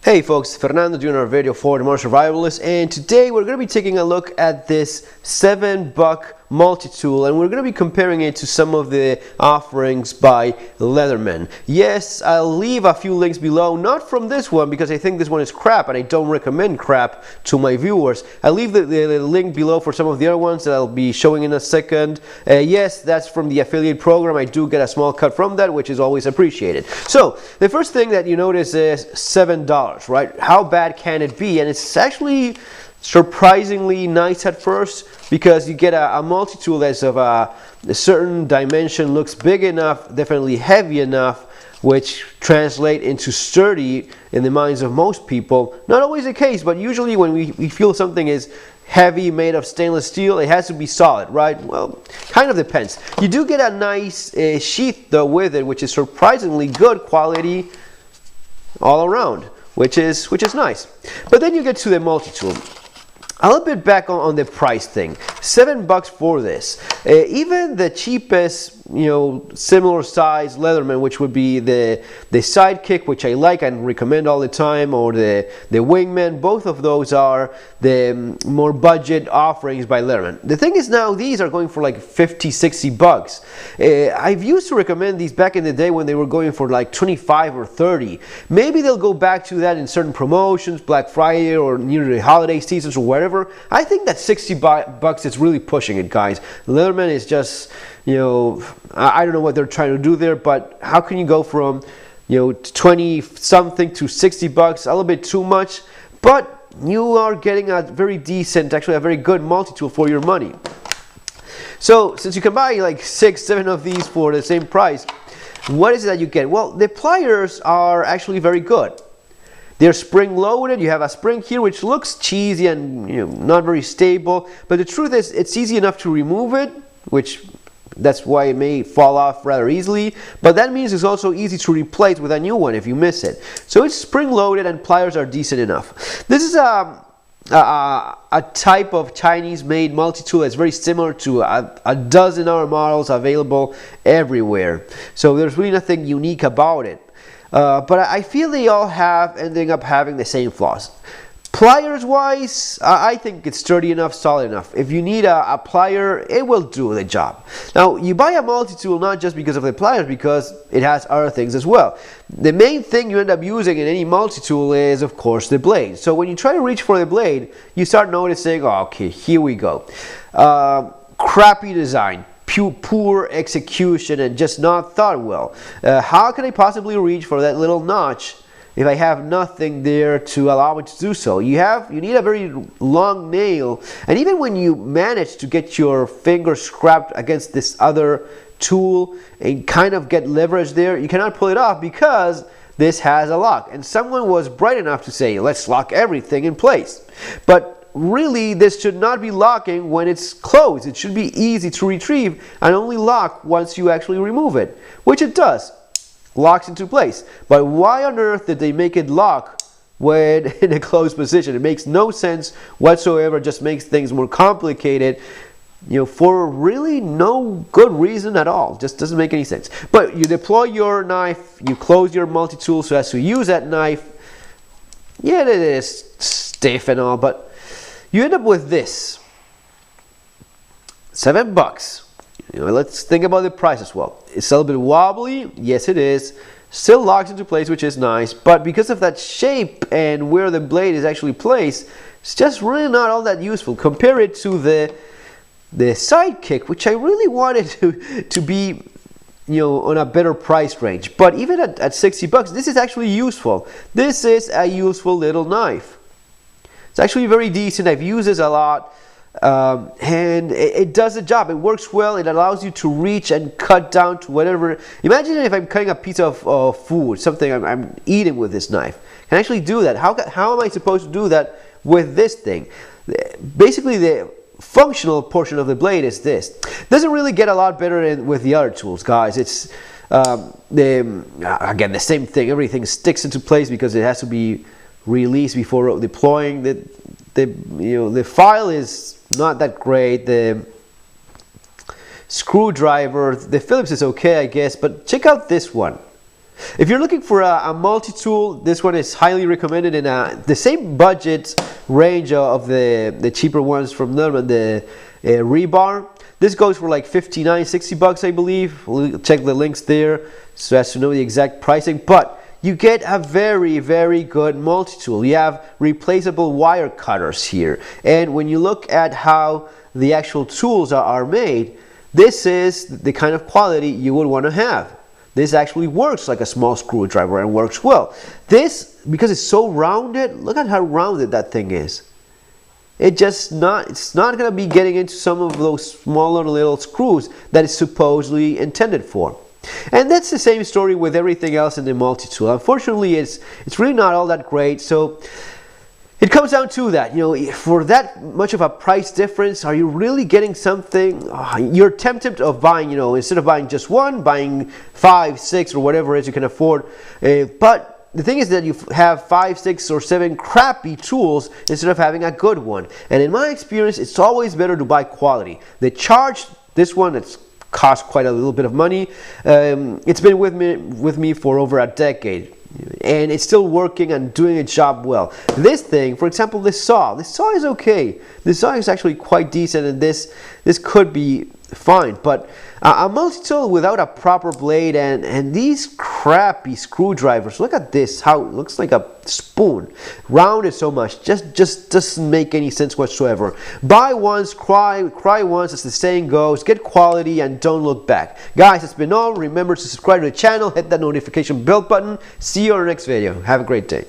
Hey folks, Fernando doing our video for the Modern Survivalist, and today we're going to be taking a look at this $7 multi-tool, and we're going to be comparing it to some of the offerings by Leatherman. Yes, I'll leave a few links below, not from this one because I think this one is crap and I don't recommend crap to my viewers. I'll leave the link below for some of the other ones that I'll be showing in a second. Yes, that's from the affiliate program. I do get a small cut from that, which is always appreciated. So the first thing that you notice is $7, right? How bad can it be? And it's actually surprisingly nice at first, because you get a multi-tool that's of a certain dimension, looks big enough, definitely heavy enough, which translate into sturdy in the minds of most people. Not always the case, but usually when we feel something is heavy, made of stainless steel, it has to be solid, right? Well, kind of depends. You do get a nice sheath though with it, which is surprisingly good quality all around, which is nice. But then you get to the multi-tool. A little bit back on the price thing. $7 for this. Even the cheapest, similar size Leatherman, which would be the Sidekick, which I like and recommend all the time, or the Wingman, both of those are the more budget offerings by Leatherman. The thing is now these are going for like $50-60. I've used to recommend these back in the day when they were going for like 25 or 30. Maybe they'll go back to that in certain promotions, Black Friday or near the holiday seasons or whatever. I think that $60 is really pushing it, guys. Leatherman is just, I don't know what they're trying to do there, but how can you go from 20 something to $60? A little bit too much, but you are getting a very decent, actually a very good multi-tool for your money. So since you can buy like 6-7 of these for the same price, what is it that you get? Well, the pliers are actually very good. They're spring loaded. You have a spring here which looks cheesy and not very stable, but the truth is it's easy enough to remove it, which that's why it may fall off rather easily, but that means it's also easy to replace with a new one if you miss it. So it's spring loaded and pliers are decent enough. This is a type of Chinese made multi-tool that's very similar to a dozen other models available everywhere, so there's really nothing unique about it. But I feel they all ending up having the same flaws. Pliers wise, I think it's sturdy enough, solid enough. If you need a plier, it will do the job. Now, you buy a multi-tool not just because of the pliers, because it has other things as well. The main thing you end up using in any multi-tool is, of course, the blade. So when you try to reach for the blade, you start noticing, oh, okay, here we go. Crappy design. Poor execution and just not thought well. How can I possibly reach for that little notch if I have nothing there to allow me to do so? You need a very long nail, and even when you manage to get your finger scraped against this other tool and kind of get leverage there, you cannot pull it off because this has a lock. And someone was bright enough to say, let's lock everything in place. But really, this should not be locking when it's closed. It should be easy to retrieve and only lock once you actually remove it, which it does. Locks into place. But why on earth did they make it lock when in a closed position? It makes no sense whatsoever. Just makes things more complicated, for really no good reason at all. Just doesn't make any sense. But you deploy your knife, you close your multi-tool so as to use that knife. Yeah, it is stiff and all, but you end up with this. $7. Let's think about the price as well. It's a little bit wobbly. Yes, it is. Still locks into place, which is nice. But because of that shape and where the blade is actually placed, it's just really not all that useful. Compare it to the Sidekick, which I really wanted to be on a better price range. But even at $60, this is actually useful. This is a useful little knife. It's actually very decent. I've used this a lot, and it does the job. It works well. It allows you to reach and cut down to whatever. Imagine if I'm cutting a piece of food, something I'm eating with this knife. I can actually do that. How am I supposed to do that with this thing? Basically, the functional portion of the blade is this. Doesn't really get a lot better with the other tools, guys. It's again the same thing. Everything sticks into place because it has to be released before deploying. The file is not that great. The screwdriver, the Phillips is okay, I guess, but check out this one. If you're looking for a multi-tool, this one is highly recommended in the same budget range of the cheaper ones from Nerman, the rebar. This goes for like 59, 60 bucks, I believe. We'll check the links there so as to know the exact pricing. But you get a very, very good multi-tool. You have replaceable wire cutters here. And when you look at how the actual tools are made, this is the kind of quality you would want to have. This actually works like a small screwdriver and works well. This, because it's so rounded, look at how rounded that thing is. It's not going to be getting into some of those smaller little screws that it's supposedly intended for. And that's the same story with everything else in the multi-tool. Unfortunately, it's really not all that great. So it comes down to that, you know, for that much of a price difference, are you really getting something? You're tempted of buying, you know, instead of buying just one, buying 5, 6, or whatever it is you can afford. But the thing is that you have 5, 6, or 7 crappy tools instead of having a good one. And in my experience, it's always better to buy quality. They charge this one, it's cost quite a little bit of money. It's been with me for over a decade. And it's still working and doing its job well. This thing, for example, this saw is okay. This saw is actually quite decent, and this could be fine. But a multi-tool without a proper blade and these crappy screwdrivers, look at this, how it looks like a spoon. Rounded so much, just doesn't make any sense whatsoever. Buy once, cry once, as the saying goes. Get quality and don't look back. Guys, it's been all. Remember to subscribe to the channel, hit that notification bell button. See you on our next video. Have a great day.